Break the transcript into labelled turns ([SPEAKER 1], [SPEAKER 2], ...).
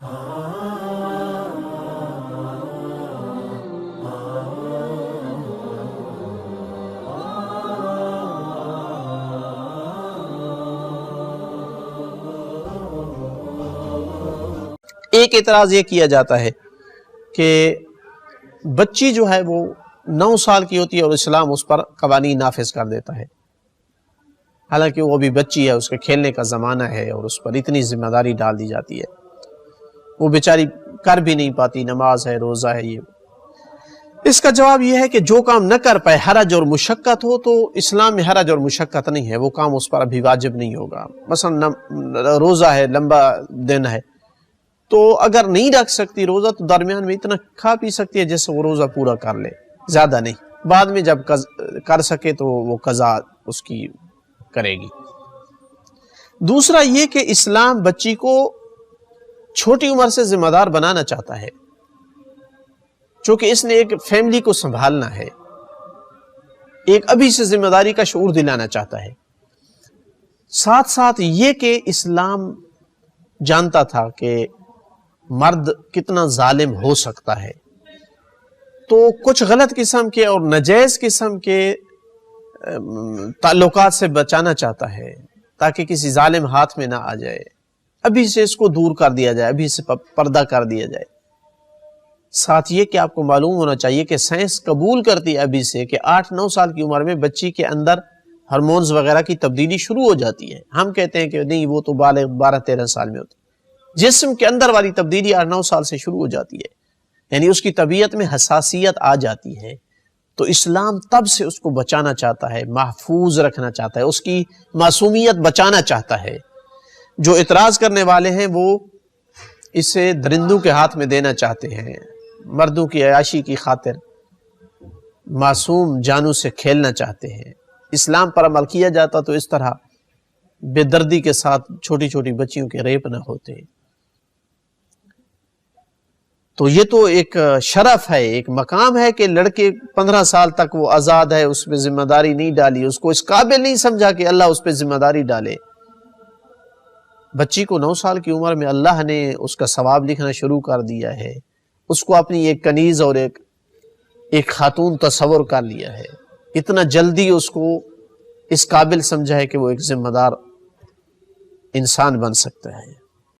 [SPEAKER 1] ایک اعتراض یہ کیا جاتا ہے کہ بچی جو ہے وہ 9 سال کی ہوتی ہے اور اسلام اس پر قوانین نافذ کر دیتا ہے، حالانکہ وہ بھی بچی ہے، اس کے کھیلنے کا زمانہ ہے اور اس پر اتنی ذمہ داری ڈال دی جاتی ہے، وہ بیچاری کر بھی نہیں پاتی، نماز ہے، روزہ ہے۔ یہ اس کا جواب یہ ہے کہ جو کام نہ کر پائے، حرج اور مشقت ہو، تو اسلام میں حرج اور مشقت نہیں ہے، وہ کام اس پر ابھی واجب نہیں ہوگا۔ مثلا روزہ ہے، لمبا دن ہے، تو اگر نہیں رکھ سکتی روزہ تو درمیان میں اتنا کھا پی سکتی ہے جس سے وہ روزہ پورا کر لے، زیادہ نہیں، بعد میں جب کر سکے تو وہ قضا اس کی کرے گی۔ دوسرا یہ کہ اسلام بچی کو چھوٹی عمر سے ذمہ دار بنانا چاہتا ہے، چونکہ اس نے ایک فیملی کو سنبھالنا ہے، ایک ابھی سے ذمہ داری کا شعور دلانا چاہتا ہے۔ ساتھ ساتھ یہ کہ اسلام جانتا تھا کہ مرد کتنا ظالم ہو سکتا ہے، تو کچھ غلط قسم کے اور ناجائز قسم کے تعلقات سے بچانا چاہتا ہے تاکہ کسی ظالم ہاتھ میں نہ آ جائے، ابھی سے اس کو دور کر دیا جائے، ابھی سے پردہ کر دیا جائے۔ ساتھ یہ کہ آپ کو معلوم ہونا چاہیے کہ سائنس قبول کرتی ہے ابھی سے کہ 8-9 سال کی عمر میں بچی کے اندر ہارمونز وغیرہ کی تبدیلی شروع ہو جاتی ہے۔ ہم کہتے ہیں کہ نہیں، وہ تو بالغ 12-13 سال میں ہوتی ہے۔ جسم کے اندر والی تبدیلی 8-9 سال سے شروع ہو جاتی ہے، یعنی اس کی طبیعت میں حساسیت آ جاتی ہے، تو اسلام تب سے اس کو بچانا چاہتا ہے، محفوظ رکھنا چاہتا ہے، اس کی معصومیت بچانا چاہتا ہے۔ جو اعتراض کرنے والے ہیں وہ اسے درندوں کے ہاتھ میں دینا چاہتے ہیں، مردوں کی عیاشی کی خاطر معصوم جانوں سے کھیلنا چاہتے ہیں۔ اسلام پر عمل کیا جاتا تو اس طرح بے دردی کے ساتھ چھوٹی چھوٹی بچیوں کے ریپ نہ ہوتے۔ تو یہ تو ایک شرف ہے، ایک مقام ہے کہ لڑکے 15 سال تک وہ آزاد ہے، اس پہ ذمہ داری نہیں ڈالی، اس کو اس قابل نہیں سمجھا کہ اللہ اس پہ ذمہ داری ڈالے۔ بچی کو 9 سال کی عمر میں اللہ نے اس کا ثواب لکھنا شروع کر دیا ہے، اس کو اپنی ایک کنیز اور ایک خاتون تصور کر لیا ہے، اتنا جلدی اس کو اس قابل سمجھا ہے کہ وہ ایک ذمہ دار انسان بن سکتا ہے۔